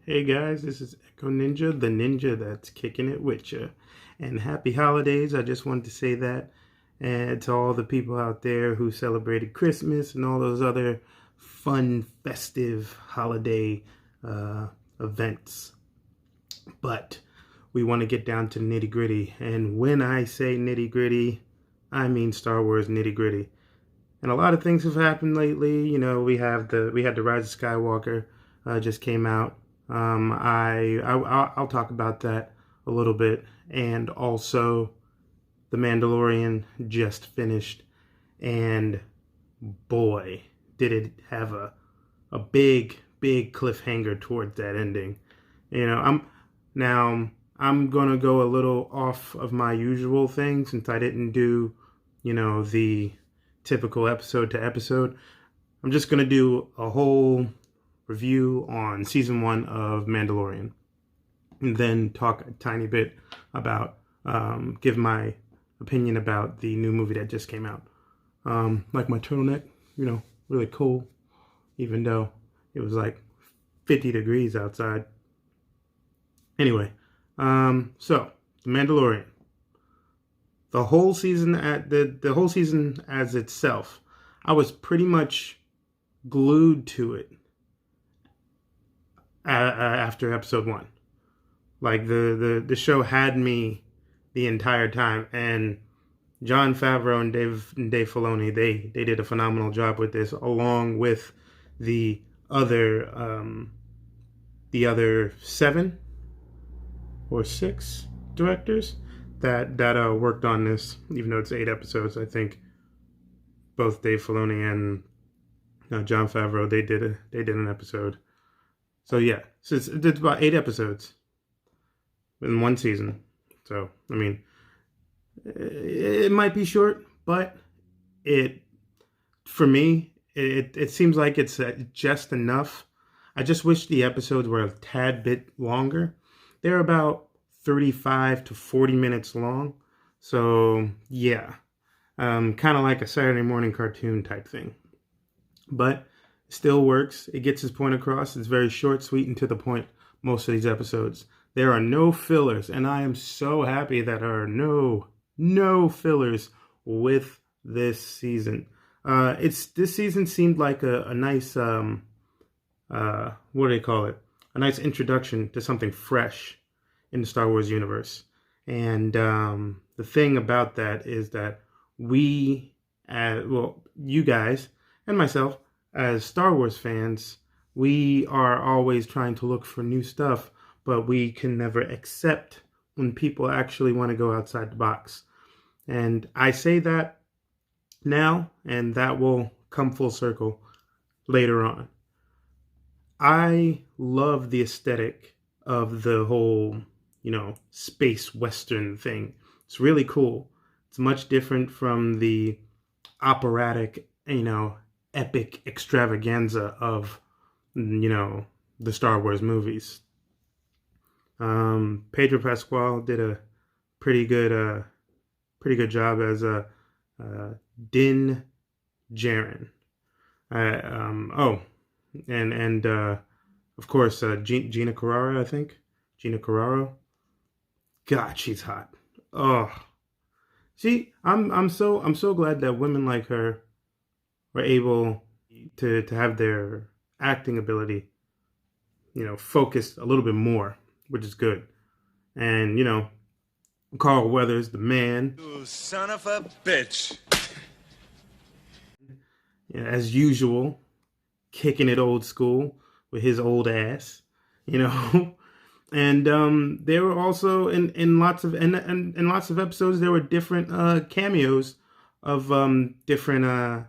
Hey guys, this is EchoNinja, the ninja that's kicking it with you. And happy holidays. I just wanted to say that. And to all the people out there who celebrated Christmas and all those other fun, festive holiday uh, events. But we want to get down to nitty gritty. And when I say nitty gritty, I mean Star Wars nitty gritty. And a lot of things have happened lately. You know, we had the Rise of Skywalker just came out. I'll talk about that a little bit, and also the Mandalorian just finished, and boy, did it have a big cliffhanger towards that ending. You know, I'm gonna go a little off of my usual thing since I didn't do, the typical episode to episode. I'm just gonna do a whole review on season 1 of Mandalorian, and then talk a tiny bit about, give my opinion about the new movie that just came out. Like my turtleneck, really cool, even though it was like 50 degrees outside. Anyway, so the Mandalorian, the whole season the whole season as itself, I was pretty much glued to it after episode 1. Like the show had me the entire time, and Jon Favreau and Dave Filoni, they did a phenomenal job with this, along with the other 7 or 6 directors that worked on this. Even though it's 8 episodes, I think both Dave Filoni and Jon Favreau, they did an episode. So yeah, so it's about 8 episodes in one season. So I mean, it might be short, but for me, it seems like it's just enough. I just wish the episodes were a tad bit longer. They're about 35 to 40 minutes long. So yeah, kind of like a Saturday morning cartoon type thing. But still works. It gets its point across. It's very short, sweet, and to the point, most of these episodes. There are no fillers, and I am so happy that there are no fillers with this season. This season seemed like a nice, what do they call it? A nice introduction to something fresh in the Star Wars universe. And the thing about that is that you guys and myself, as Star Wars fans, we are always trying to look for new stuff, but we can never accept when people actually want to go outside the box. And I say that now, and that will come full circle later on. I love the aesthetic of the whole, space western thing. It's really cool. It's much different from the operatic, epic extravaganza of, the Star Wars movies. Pedro Pascal did a pretty good job as Din Djarin. And of course, Gina Carrera, I think. Gina Carrero. God, she's hot. Oh, see, I'm so glad that women like her were able to have their acting ability, focused a little bit more, which is good. And Carl Weathers, the man, You son of a bitch. as usual, kicking it old school with his old ass, And there were also in lots of episodes there were different cameos of different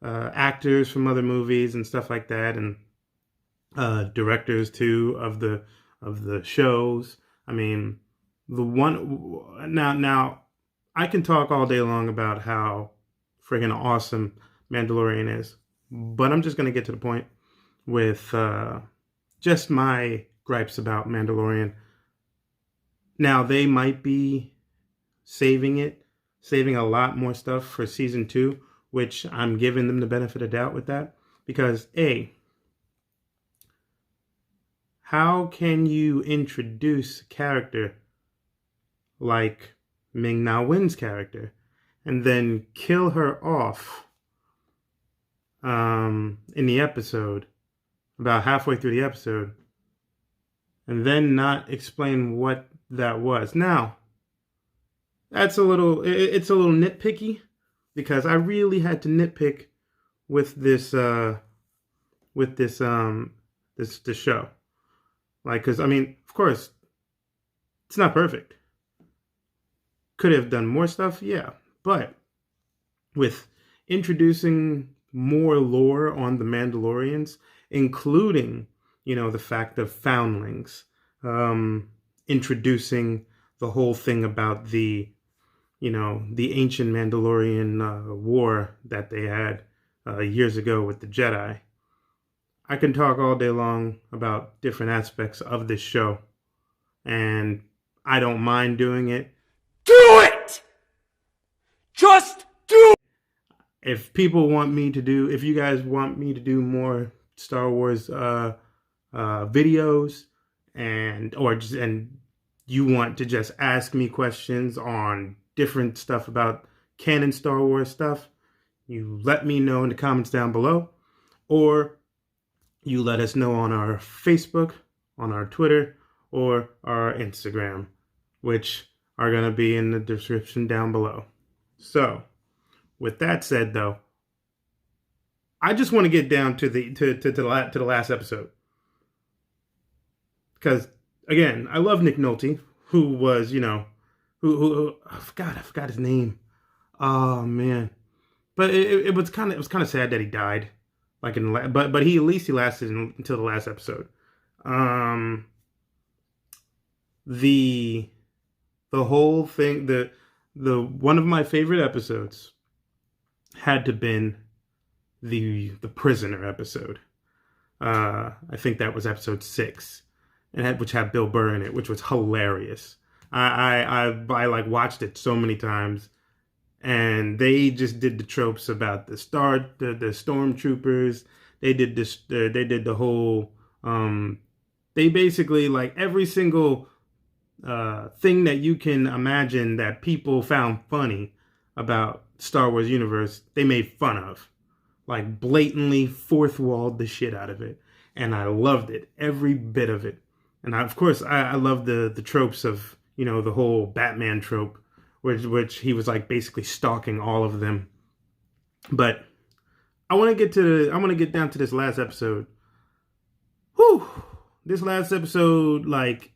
actors from other movies and stuff like that, and directors too of the shows. I mean, the one now I can talk all day long about how friggin' awesome Mandalorian is, but I'm just gonna get to the point with just my gripes about Mandalorian. Now, they might be saving a lot more stuff for season 2, which I'm giving them the benefit of doubt with that, because How can you introduce a character like Ming-Na Wen's character and then kill her off in the episode, about halfway through the episode, and then not explain what that was? Now, it's a little nitpicky, because I really had to nitpick with this show. Like, because I mean, of course, it's not perfect. Could have done more stuff, yeah. But with introducing more lore on the Mandalorians, including, the fact of foundlings, introducing the whole thing about the ancient Mandalorian war that they had years ago with the Jedi. I can talk all day long about different aspects of this show, and I don't mind doing it. Do it! Just do it! If you guys want me to do more Star Wars videos, and you want to just ask me questions on different stuff about canon Star Wars stuff, you let me know in the comments down below, or you let us know on our Facebook, on our Twitter, or our Instagram, which are going to be in the description down below. So, with that said, though, I just want to get down to the last episode, because again, I love Nick Nolte, who was who I forgot his name. Oh man, but it was kind of sad that he died. Like but he at least he lasted until the last episode. The whole thing, the one of my favorite episodes had to been the prisoner episode. I think that was episode 6, which had Bill Burr in it, which was hilarious. I like watched it so many times, and they just did the tropes about the stormtroopers. They did this. They did the whole. They basically, like, every single thing that you can imagine that people found funny about Star Wars universe, they made fun of, like blatantly fourth walled the shit out of it, and I loved it, every bit of it. And of course, I love the tropes of the whole Batman trope, which he was like basically stalking all of them. But I want to get down to this last episode. Whew. This last episode, like,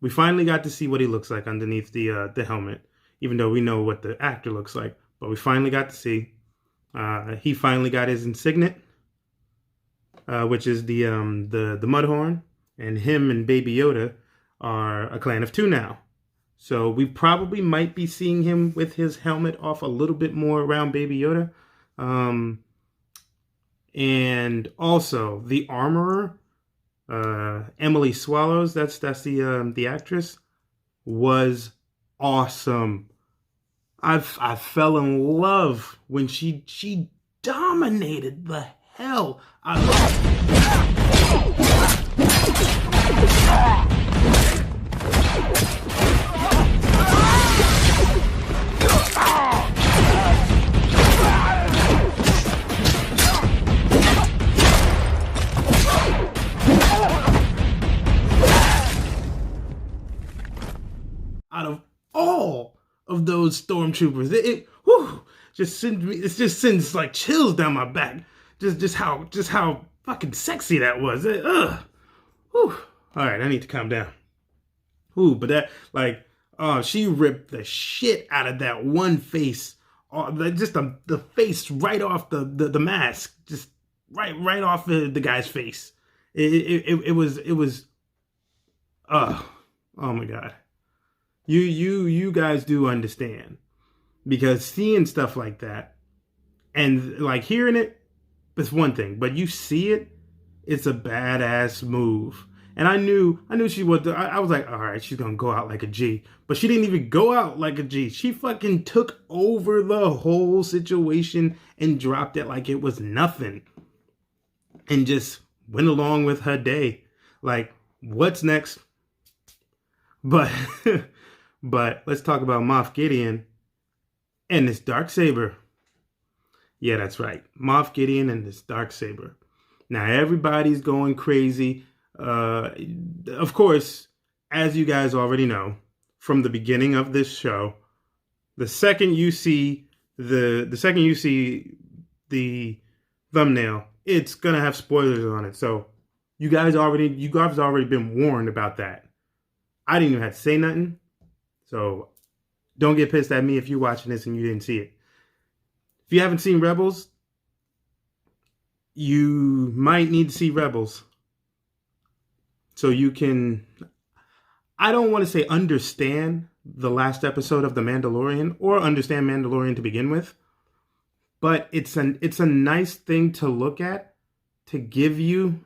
we finally got to see what he looks like underneath the helmet, even though we know what the actor looks like. But we finally got to see. He finally got his insignia, which is the Mudhorn, and him and Baby Yoda are a clan of 2 now. So we probably might be seeing him with his helmet off a little bit more around Baby Yoda. And also the armorer, Emily Swallows, that's the actress, was awesome. I fell in love when she dominated the hell out of all of those stormtroopers. It just sends like chills down my back. Just how fucking sexy that was. All right, I need to calm down. But that, like, she ripped the shit out of that one face. Just the face right off the mask, just right off the guy's face. It was. Oh my god. You guys do understand, because seeing stuff like that and like hearing it, it's one thing, but you see it, it's a badass move. And I knew she was. I was like, all right, she's gonna go out like a G, but she didn't even go out like a G. She fucking took over the whole situation and dropped it like it was nothing, and just went along with her day. Like, what's next? But but let's talk about Moff Gideon and this Darksaber. Yeah, that's right. Moff Gideon and this Darksaber. Now everybody's going crazy. Of course, as you guys already know, from the beginning of this show, the second you see the thumbnail, it's gonna have spoilers on it. So you guys already been warned about that. I didn't even have to say nothing. So don't get pissed at me if you're watching this and you didn't see it. If you haven't seen Rebels, you might need to see Rebels. So you can, I don't want to say understand the last episode of The Mandalorian or understand Mandalorian to begin with, but it's a nice thing to look at to give you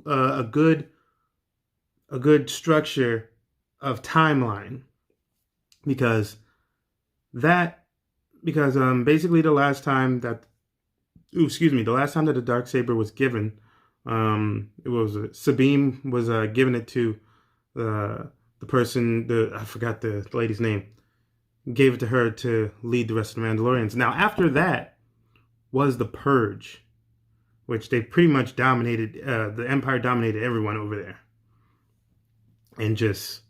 a good structure of timeline, because basically the last time that the Darksaber was given, it was Sabine was giving it to the person, I forgot the lady's name, gave it to her to lead the rest of the Mandalorians. Now after that was the Purge, which they pretty much dominated. The Empire dominated everyone over there and just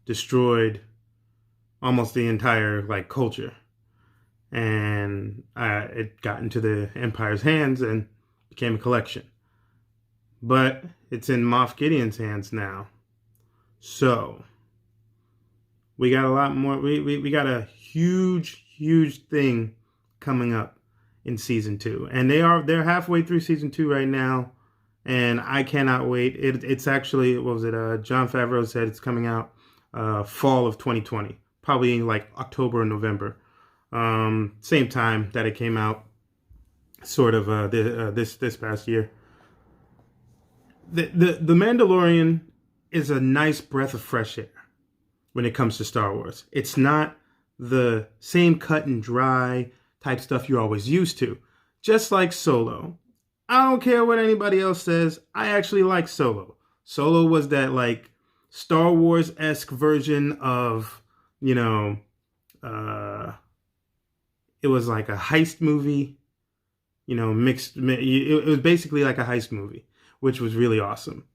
destroyed almost the entire culture. And it got into the Empire's hands and became a collection. But it's in Moff Gideon's hands now. So we got a lot more. We got a huge thing coming up in season 2, and they're halfway through season 2 right now, and I cannot wait. It's actually, what was it? Jon Favreau said it's coming out fall of 2020, probably in October or November. Same time that it came out, sort of this past year. The Mandalorian is a nice breath of fresh air when it comes to Star Wars. It's not the same cut and dry type stuff you're always used to. Just like Solo. I don't care what anybody else says. I actually like Solo. Solo was that Star Wars-esque version of, it was like a heist movie, mixed. It was basically like a heist movie, which was really awesome.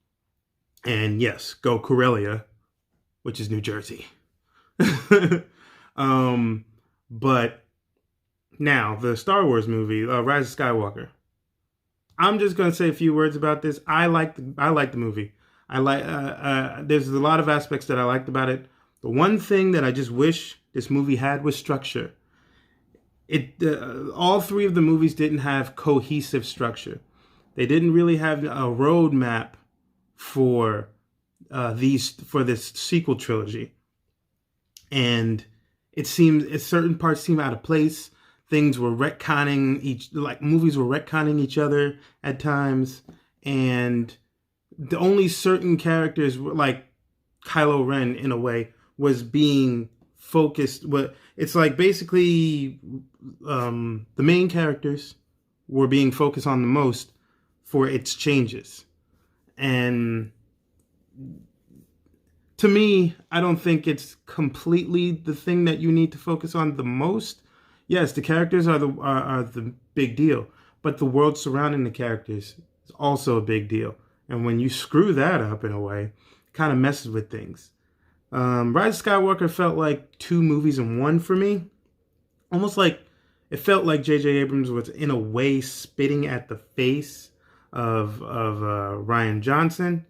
And yes, go Corellia, which is New Jersey. But now the Star Wars movie, Rise of Skywalker. I'm just gonna say a few words about this. I like the movie. There's a lot of aspects that I liked about it. The one thing that I just wish this movie had was structure. All three of the movies didn't have cohesive structure. They didn't really have a roadmap for this sequel trilogy, and certain parts seem out of place. Things were movies were retconning each other at times, and the only certain characters, like Kylo Ren in a way, was being focused. It's basically the main characters were being focused on the most for its changes. And to me, I don't think it's completely the thing that you need to focus on the most. Yes, the characters are the big deal, but the world surrounding the characters is also a big deal. And when you screw that up in a way, it kind of messes with things. Rise of Skywalker felt like 2 movies in one for me. Almost like it felt like J.J. Abrams was in a way spitting at the face of Rian Johnson.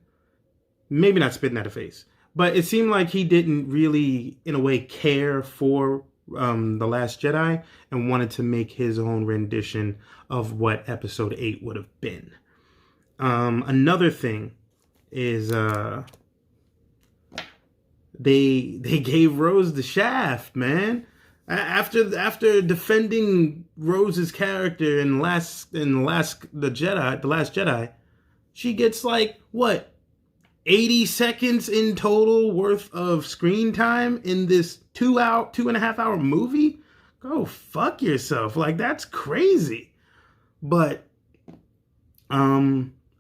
Maybe not spitting at the face, but it seemed like he didn't really, in a way, care for The Last Jedi and wanted to make his own rendition of what Episode 8 would have been. Another thing is they gave Rose the shaft, man. After defending Rose's character in The Last Jedi, she gets 80 seconds in total worth of screen time in this 2.5 hour movie? Go fuck yourself. That's crazy. But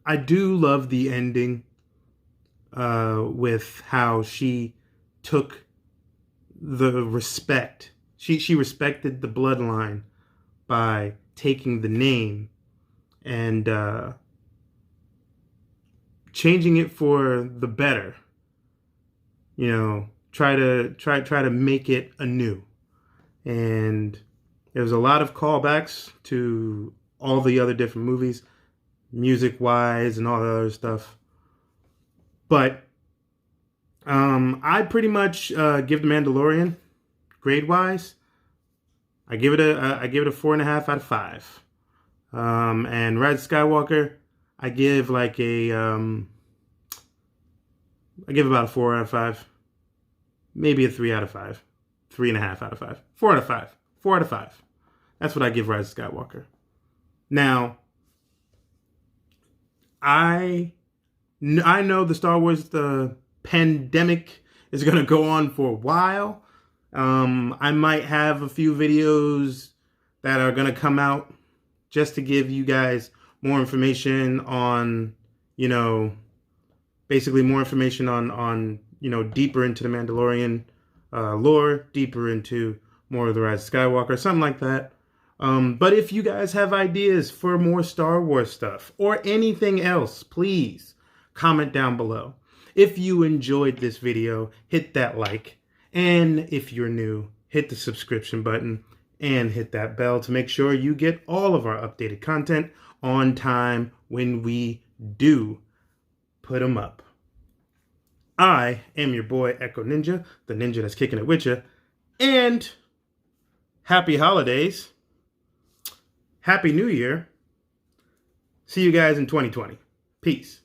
I do love the ending with how she took the respect. She respected the bloodline by taking the name and changing it for the better. You know, try to make it anew. And there was a lot of callbacks to all the other different movies, music wise and all the other stuff. But I pretty much give The Mandalorian grade wise. I give it a 4.5 out of 5. And Rise of Skywalker, I give like I give about a 4 out of 5, maybe a 3 out of 5, 3.5 out of 5, 4 out of 5, 4 out of 5. That's what I give Rise of Skywalker. Now, I know the Star Wars pandemic is going to go on for a while. I might have a few videos that are going to come out just to give you guys more information on, basically more information on deeper into the Mandalorian lore, deeper into more of the Rise of Skywalker, something like that. But if you guys have ideas for more Star Wars stuff or anything else, please comment down below. If you enjoyed this video, hit that like. And if you're new, hit the subscription button and hit that bell to make sure you get all of our updated content on time when we do put them up. I am your boy EchoNinja, the ninja that's kicking it with you. And happy holidays. Happy New Year. See you guys in 2020. Peace.